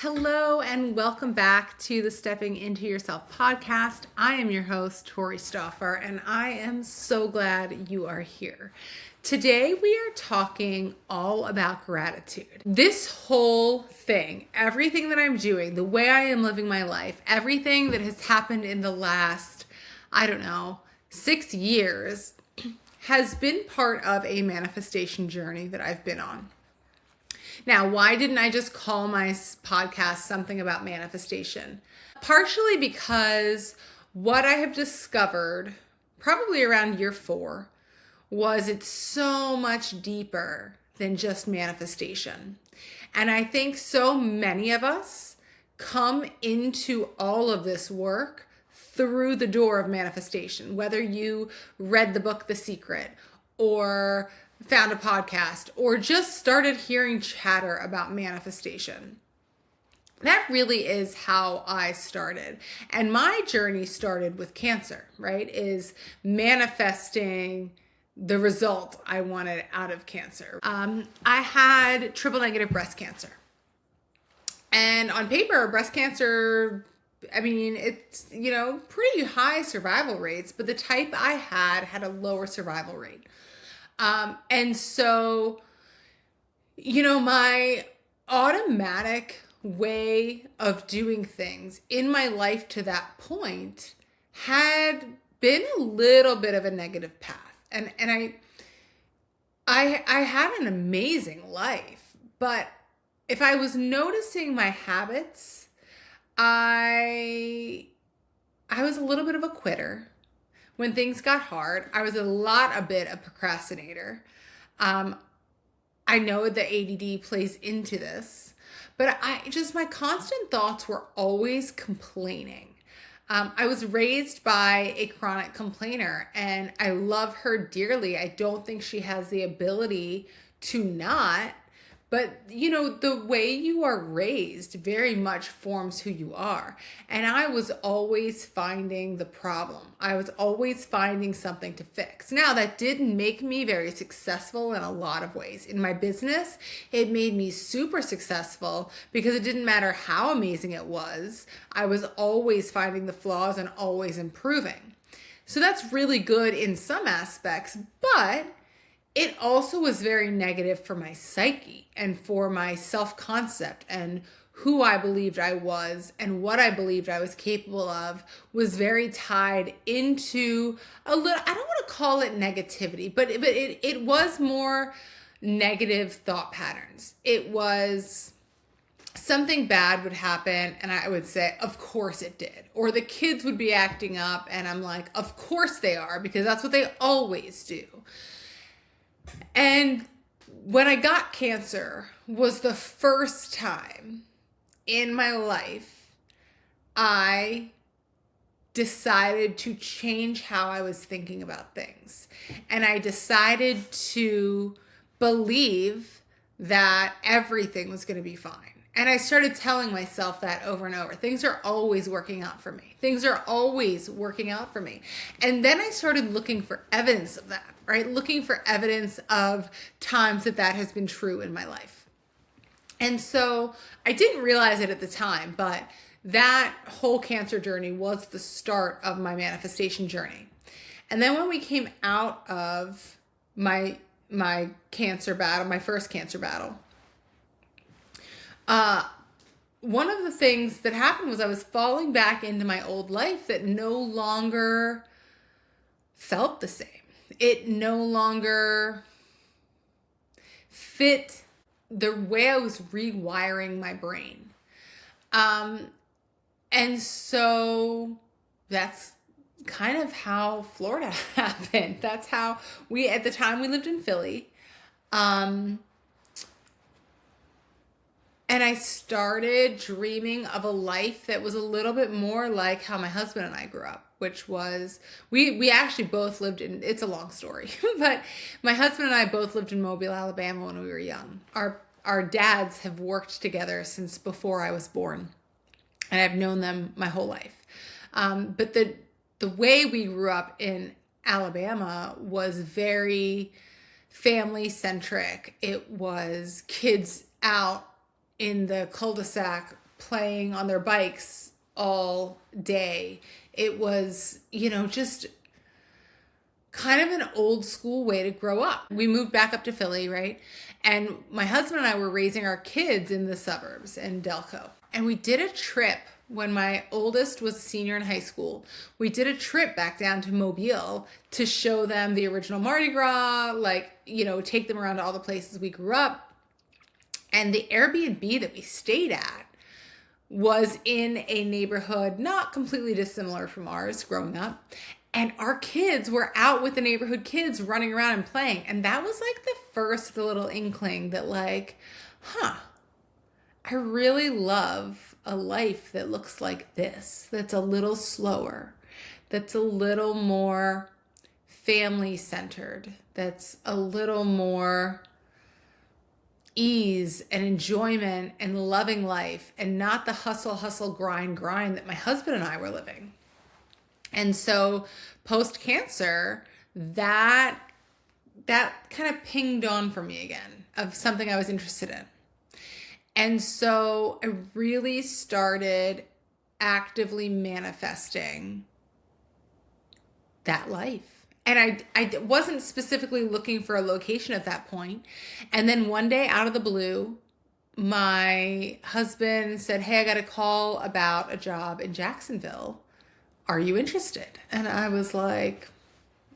Hello and welcome back to the Stepping Into Yourself podcast. I am your host, Tori Stauffer, and I am so glad you are here. Today we are talking all about gratitude. This whole thing, everything that I'm doing, the way I am living my life, everything that has happened in the last, 6 years has been part of a manifestation journey that I've been on. Now, why didn't I just call my podcast something about manifestation? Partially because what I have discovered, probably around year 4, was it's so much deeper than just manifestation. And I think so many of us come into all of this work through the door of manifestation, whether you read the book The Secret or found a podcast or just started hearing chatter about manifestation. That really is how I started. And my journey started with cancer, right? Is manifesting the result I wanted out of cancer. I had triple negative breast cancer. And on paper, breast cancer, it's, pretty high survival rates, but the type I had a lower survival rate. And so, my automatic way of doing things in my life to that point had been a little bit of a negative path. And I had an amazing life, but if I was noticing my habits, I was a little bit of a quitter. When things got hard, I was a bit of procrastinator. I know that ADD plays into this, but my constant thoughts were always complaining. I was raised by a chronic complainer and I love her dearly. I don't think she has the ability to not. But, the way you are raised very much forms who you are. And I was always finding the problem. I was always finding something to fix. Now, that did make me very successful in a lot of ways. In my business, it made me super successful because it didn't matter how amazing it was. I was always finding the flaws and always improving. So that's really good in some aspects, but it also was very negative for my psyche and for my self-concept, and who I believed I was and what I believed I was capable of was very tied into a little, I don't want to call it negativity, but it was more negative thought patterns. It was something bad would happen and I would say, of course it did. Or the kids would be acting up and I'm like, of course they are, because that's what they always do. And when I got cancer was the first time in my life I decided to change how I was thinking about things. And I decided to believe that everything was going to be fine. And I started telling myself that over and over. Things are always working out for me. Things are always working out for me. And then I started looking for evidence of that, right? Looking for evidence of times that has been true in my life. And so I didn't realize it at the time, but that whole cancer journey was the start of my manifestation journey. And then when we came out of my cancer battle, my first cancer battle, one of the things that happened was I was falling back into my old life that no longer felt the same. It no longer fit the way I was rewiring my brain. And so that's kind of how Florida happened. That's how at the time we lived in Philly. And I started dreaming of a life that was a little bit more like how my husband and I grew up, which was, we actually both lived in, it's a long story, but my husband and I both lived in Mobile, Alabama when we were young. Our dads have worked together since before I was born, and I've known them my whole life. But the way we grew up in Alabama was very family centric. It was kids out in the cul-de-sac playing on their bikes all day. It was, just kind of an old school way to grow up. We moved back up to Philly, right? And my husband and I were raising our kids in the suburbs in Delco. And we did a trip when my oldest was a senior in high school. We did a trip back down to Mobile to show them the original Mardi Gras, take them around to all the places we grew up. And the Airbnb that we stayed at was in a neighborhood not completely dissimilar from ours growing up. And our kids were out with the neighborhood kids running around and playing. And that was like the first little inkling that I really love a life that looks like this, that's a little slower, that's a little more family-centered, that's a little more ease and enjoyment and loving life, and not the hustle, grind that my husband and I were living. And so post-cancer, that kind of pinged on for me again of something I was interested in. And so I really started actively manifesting that life. And I wasn't specifically looking for a location at that point. And then one day out of the blue, my husband said, "Hey, I got a call about a job in Jacksonville. Are you interested?" And I was like,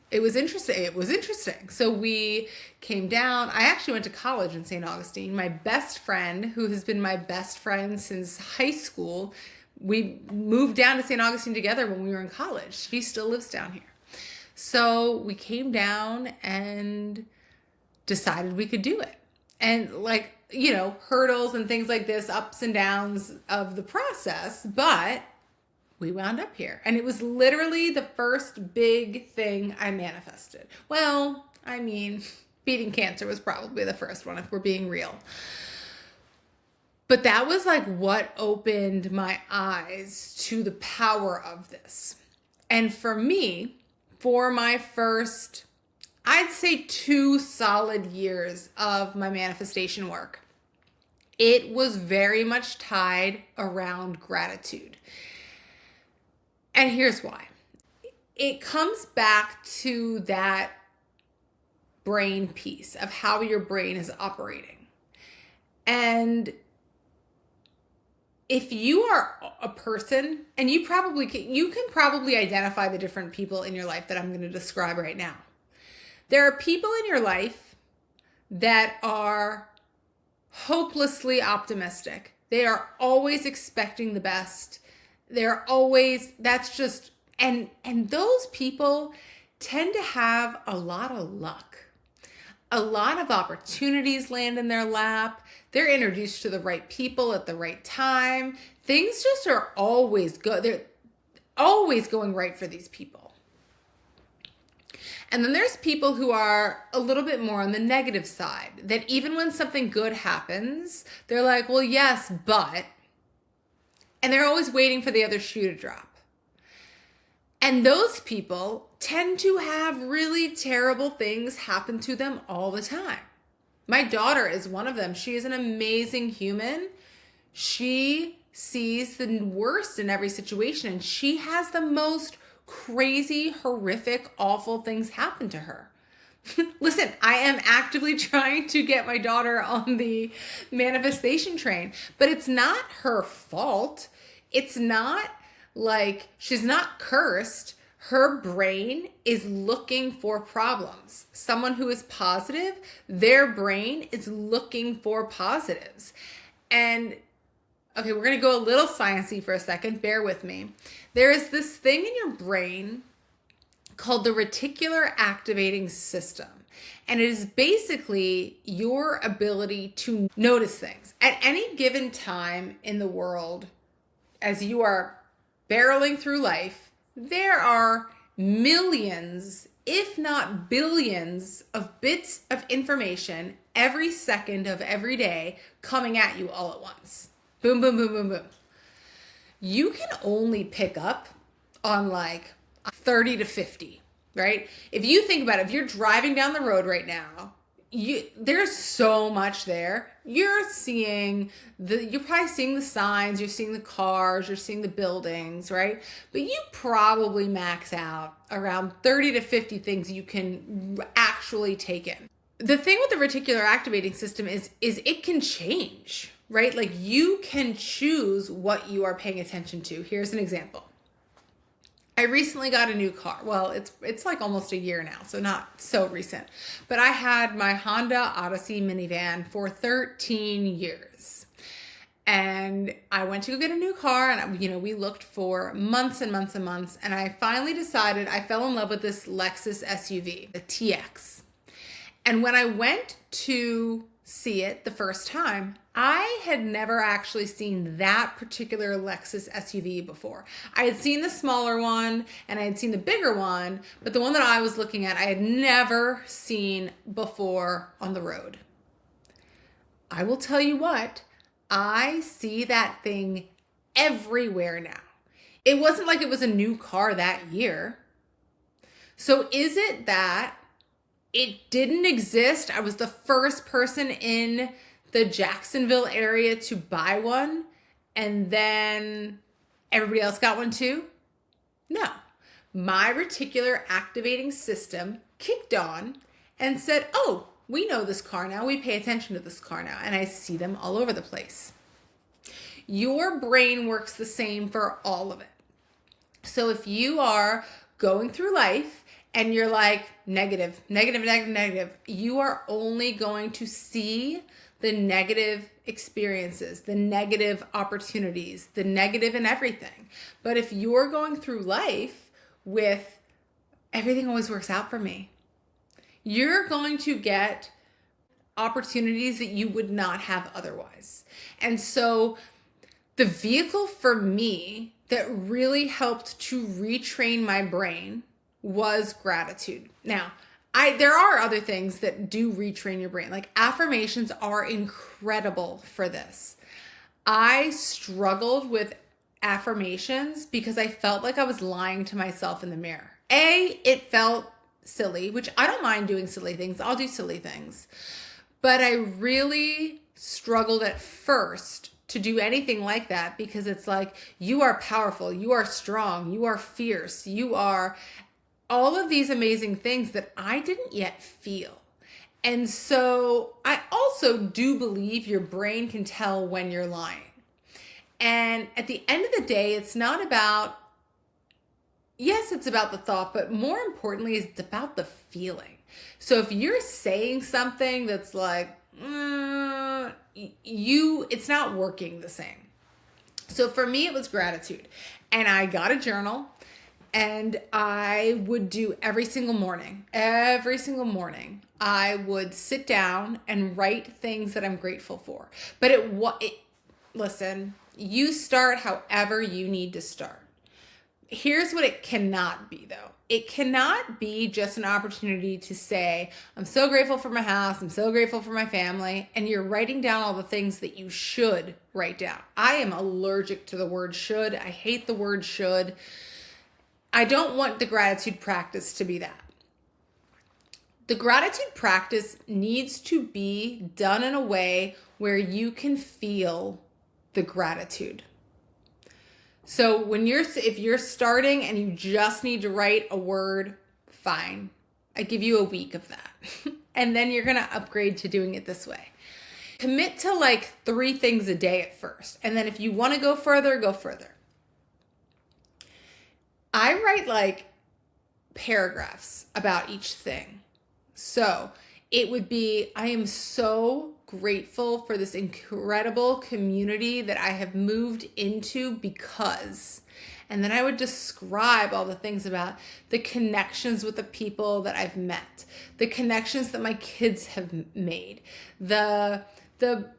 it was interesting. So we came down. I actually went to college in St. Augustine. My best friend, who has been my best friend since high school, we moved down to St. Augustine together when we were in college. She still lives down here. So we came down and decided we could do it. And hurdles and things like this, ups and downs of the process, but we wound up here. And it was literally the first big thing I manifested. Well, beating cancer was probably the first one, if we're being real. But that was what opened my eyes to the power of this. And for me, for my first, I'd say 2 solid years of my manifestation work, it was very much tied around gratitude. And here's why. It comes back to that brain piece of how your brain is operating. And if you are a person, and you can probably identify the different people in your life that I'm going to describe right now. There are people in your life that are hopelessly optimistic. They are always expecting the best. And those people tend to have a lot of luck. A lot of opportunities land in their lap. They're introduced to the right people at the right time. Things just are always good. They're always going right for these people. And then there's people who are a little bit more on the negative side, that even when something good happens, they're like, well, yes, but... And they're always waiting for the other shoe to drop. And those people tend to have really terrible things happen to them all the time. My daughter is one of them. She is an amazing human. She sees the worst in every situation, and she has the most crazy, horrific, awful things happen to her. Listen, I am actively trying to get my daughter on the manifestation train, but it's not her fault. It's not like she's not cursed. Her brain is looking for problems. Someone who is positive, their brain is looking for positives. And okay, we're going to go a little sciencey for a second. Bear with me. There is this thing in your brain called the reticular activating system. And it is basically your ability to notice things. At any given time in the world, as you are barreling through life, there are millions, if not billions, of bits of information every second of every day coming at you all at once. Boom, boom, boom, boom, boom. You can only pick up on 30 to 50, right? If you think about it, if you're driving down the road right now, there's so much there. You're probably seeing the signs, you're seeing the cars, you're seeing the buildings, right? But you probably max out around 30 to 50 things you can actually take in. The thing with the reticular activating system is it can change, right? Like you can choose what you are paying attention to. Here's an example. I recently got a new car. Well, it's like almost a year now, so not so recent. But I had my Honda Odyssey minivan for 13 years. And I went to go get a new car, and we looked for months and months and months, and I finally decided I fell in love with this Lexus SUV, the TX. And when I went to see it the first time, I had never actually seen that particular Lexus SUV before. I had seen the smaller one and I had seen the bigger one, but the one that I was looking at, I had never seen before on the road. I will tell you what, I see that thing everywhere now. It wasn't like it was a new car that year. So is it that it didn't exist? I was the first person in the Jacksonville area to buy one, and then everybody else got one too? No. My reticular activating system kicked on and said, oh, we know this car now. We pay attention to this car now. And I see them all over the place. Your brain works the same for all of it. So if you are going through life and you're like negative, you are only going to see the negative experiences, the negative opportunities, the negative in everything. But if you're going through life with everything always works out for me, you're going to get opportunities that you would not have otherwise. And so the vehicle for me that really helped to retrain my brain was gratitude. Now, there are other things that do retrain your brain. Like affirmations are incredible for this. I struggled with affirmations because I felt like I was lying to myself in the mirror. It felt silly, which I don't mind doing silly things. I'll do silly things. But I really struggled at first to do anything like that because it's like, you are powerful, you are strong, you are fierce, you are all of these amazing things that I didn't yet feel. And so I also do believe your brain can tell when you're lying. And at the end of the day, it's not about, yes, it's about the thought, but more importantly, it's about the feeling. So if you're saying something that's like, it's not working the same. So for me, it was gratitude. And I got a journal. And I would do every single morning, I would sit down and write things that I'm grateful for. But listen, you start however you need to start. Here's what it cannot be though. It cannot be just an opportunity to say, I'm so grateful for my house, I'm so grateful for my family, and you're writing down all the things that you should write down. I am allergic to the word should. I hate the word should. I don't want the gratitude practice to be that. The gratitude practice needs to be done in a way where you can feel the gratitude. So if you're starting and you just need to write a word, fine. I give you a week of that. And then you're going to upgrade to doing it this way. Commit to like 3 things a day at first. And then if you want to go further, go further. I write like paragraphs about each thing. So it would be, I am so grateful for this incredible community that I have moved into because, and then I would describe all the things about the connections with the people that I've met, the connections that my kids have made, the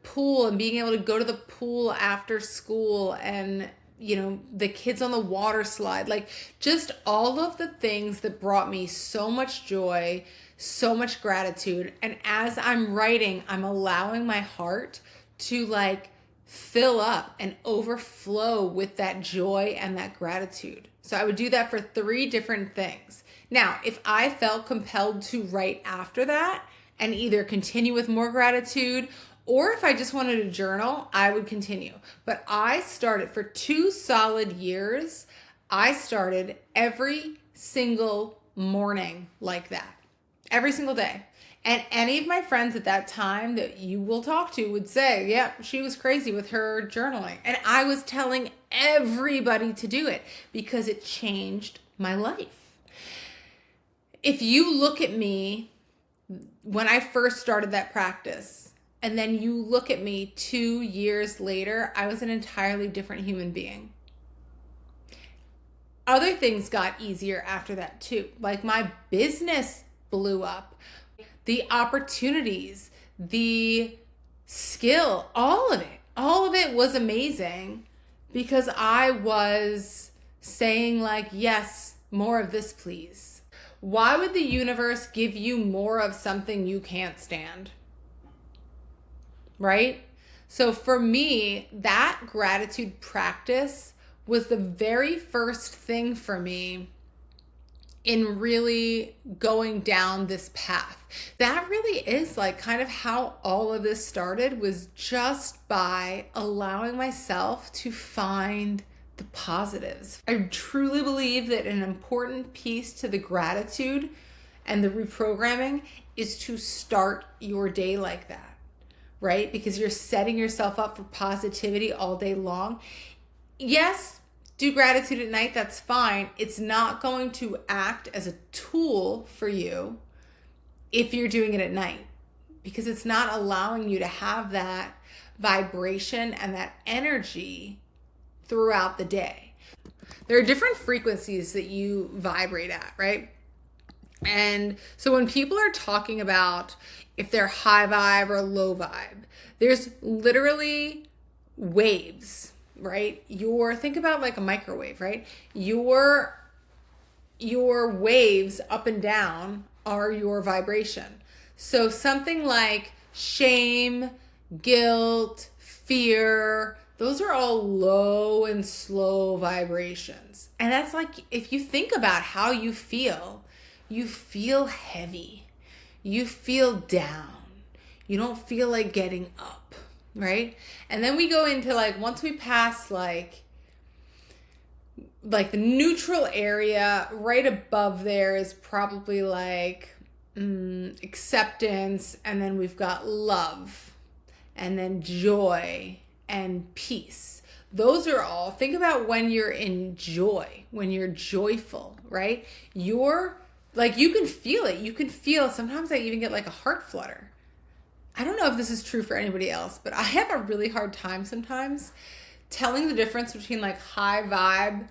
pool and being able to go to the pool after school and the kids on the water slide, like just all of the things that brought me so much joy, so much gratitude. And as I'm writing, I'm allowing my heart to like fill up and overflow with that joy and that gratitude. So I would do that for 3 different things. Now, if I felt compelled to write after that and either continue with more gratitude, or if I just wanted to journal, I would continue. But I started for 2 solid years. I started every single morning like that, every single day. And any of my friends at that time that you will talk to would say, yeah, she was crazy with her journaling. And I was telling everybody to do it because it changed my life. If you look at me when I first started that practice, and then you look at me 2 years later, I was an entirely different human being. Other things got easier after that too. Like my business blew up. The opportunities, the skill, all of it was amazing because I was saying like, yes, more of this, please. Why would the universe give you more of something you can't stand? Right? So for me, that gratitude practice was the very first thing for me in really going down this path. That really is like kind of how all of this started, was just by allowing myself to find the positives. I truly believe that an important piece to the gratitude and the reprogramming is to start your day like that. Right? Because you're setting yourself up for positivity all day long. Yes, do gratitude at night, that's fine. It's not going to act as a tool for you if you're doing it at night, because it's not allowing you to have that vibration and that energy throughout the day. There are different frequencies that you vibrate at, right? And so when people are talking about if they're high vibe or low vibe, there's literally waves, right? Think about like a microwave, right? Your waves up and down are your vibration. So something like shame, guilt, fear, those are all low and slow vibrations. And that's like, if you think about how you feel heavy. You feel down. You don't feel like getting up, right? And then we go into like, once we pass like the neutral area, right above there is probably like acceptance, and then we've got love, and then joy and peace. Those are all, think about when you're in joy, when you're joyful, right? You're like, you can feel it. You can feel, sometimes I even get like a heart flutter. I don't know if this is true for anybody else, but I have a really hard time sometimes telling the difference between like high vibe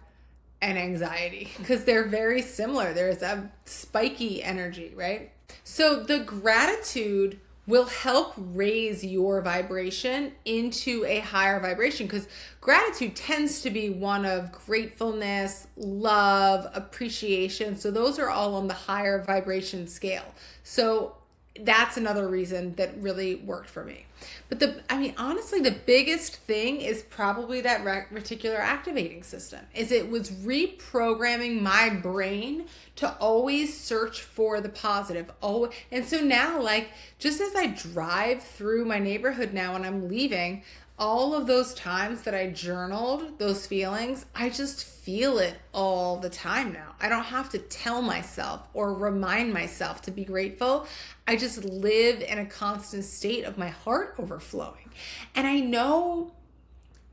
and anxiety, because they're very similar. There's a spiky energy, right? So the gratitude will help raise your vibration into a higher vibration, because gratitude tends to be one of gratefulness, love, appreciation. So those are all on the higher vibration scale. So that's another reason that really worked for me. But honestly, the biggest thing is probably that reticular activating system. It was reprogramming my brain to always search for the positive. Oh, and so now, like, just as I drive through my neighborhood now when I'm leaving, all of those times that I journaled those feelings, I just feel it all the time now. I don't have to tell myself or remind myself to be grateful. I just live in a constant state of my heart overflowing. And I know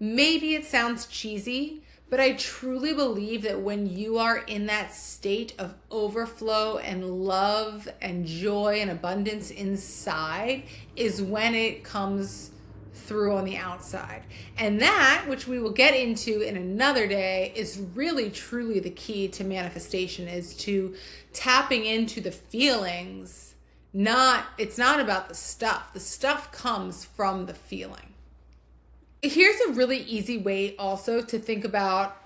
maybe it sounds cheesy, but I truly believe that when you are in that state of overflow and love and joy and abundance inside is when it comes through on the outside. And that, which we will get into in another day, is really truly the key to manifestation, is to tapping into the feelings. It's not about the stuff. The stuff comes from the feeling. Here's a really easy way also to think about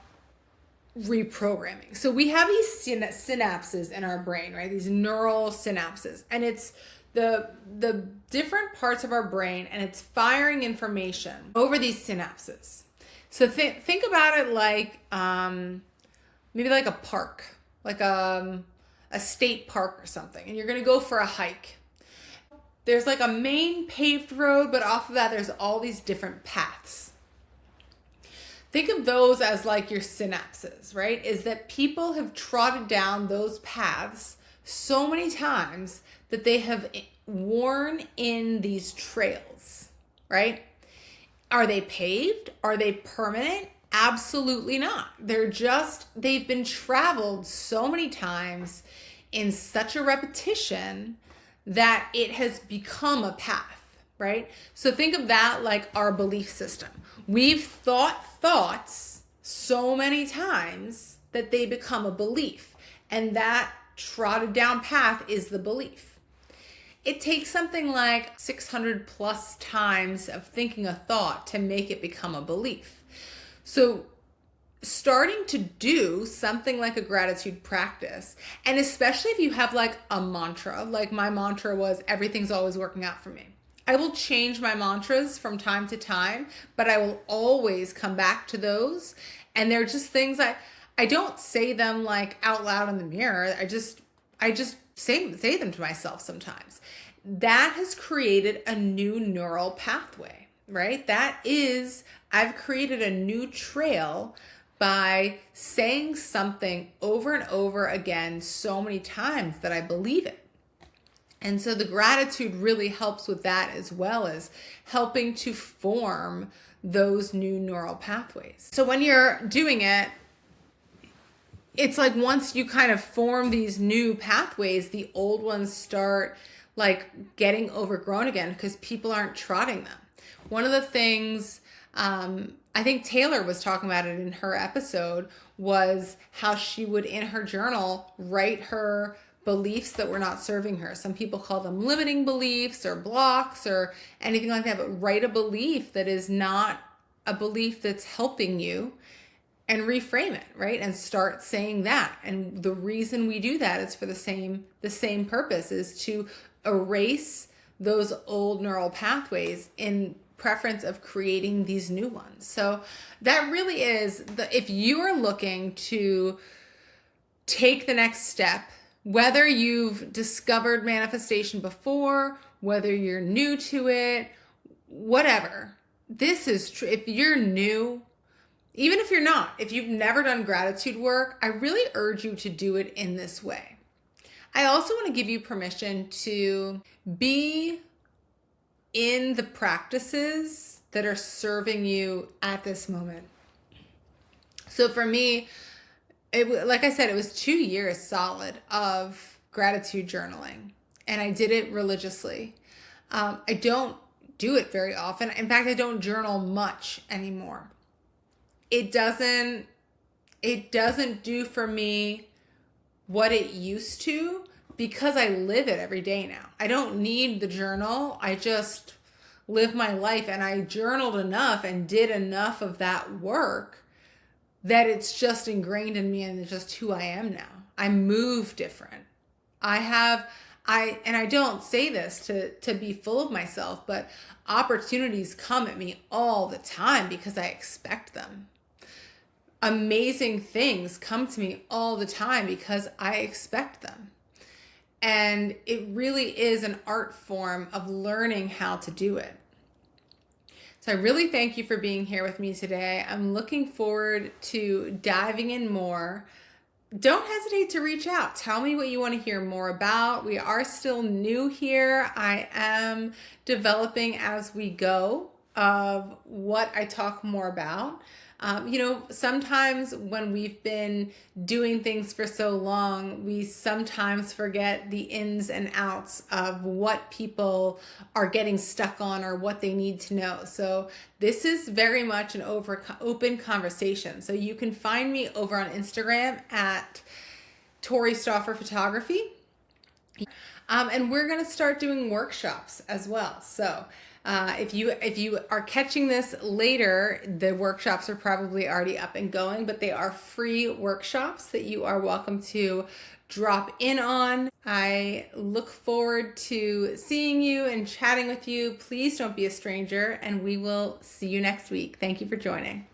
reprogramming. So we have these synapses in our brain, right? These neural synapses, and it's the different parts of our brain, and it's firing information over these synapses. So think about it like maybe like a park, like a state park or something, and you're going to go for a hike. there's like a main paved road, but off of that, there's all these different paths. Think of those as like your synapses, right? Is that people have trotted down those paths so many times that they have worn in these trails, right? Are they paved? Are they permanent? Absolutely not. They've been traveled so many times in such a repetition that it has become a path, right? So think of that like our belief system. We've thought thoughts so many times that they become a belief, and that trotted down path is the belief. It takes something like 600 plus times of thinking a thought to make it become a belief. So starting to do something like a gratitude practice, and especially if you have like a mantra, like my mantra was everything's always working out for me. I will change my mantras from time to time, but I will always come back to those. And they're just things I don't say them like out loud in the mirror. I just say them to myself sometimes. That has created a new neural pathway, right? I've created a new trail by saying something over and over again so many times that I believe it. And so the gratitude really helps with that, as well as helping to form those new neural pathways. So when you're doing it, it's like once you kind of form these new pathways, the old ones start like getting overgrown again because people aren't trotting them. One of the things I think Taylor was talking about it in her episode was how she would in her journal write her beliefs that were not serving her. Some people call them limiting beliefs or blocks or anything like that, but write a belief that is not a belief that's helping you and reframe it, right? And start saying that. And the reason we do that is for the same purpose, is to erase those old neural pathways in preference of creating these new ones. So that really is if you are looking to take the next step, whether you've discovered manifestation before, whether you're new to it, whatever, this is true. If you're new, even if you're not, if you've never done gratitude work, I really urge you to do it in this way. I also want to give you permission to be in the practices that are serving you at this moment. So for me, like I said, it was 2 years solid of gratitude journaling, and I did it religiously. I don't do it very often. In fact, I don't journal much anymore. It doesn't do for me what it used to, because I live it every day now. I don't need the journal. I just live my life, and I journaled enough and did enough of that work that it's just ingrained in me, and it's just who I am now. I move different. And I don't say this to be full of myself, but opportunities come at me all the time because I expect them. Amazing things come to me all the time because I expect them. And it really is an art form of learning how to do it. So I really thank you for being here with me today. I'm looking forward to diving in more. Don't hesitate to reach out. Tell me what you want to hear more about. We are still new here. I am developing as we go of what I talk more about. Sometimes when we've been doing things for so long, we sometimes forget the ins and outs of what people are getting stuck on or what they need to know. So this is very much an open conversation. So you can find me over on Instagram at Tori Stauffer Photography. And we're going to start doing workshops as well. So if you are catching this later, the workshops are probably already up and going, but they are free workshops that you are welcome to drop in on. I look forward to seeing you and chatting with you. Please don't be a stranger, and we will see you next week. Thank you for joining.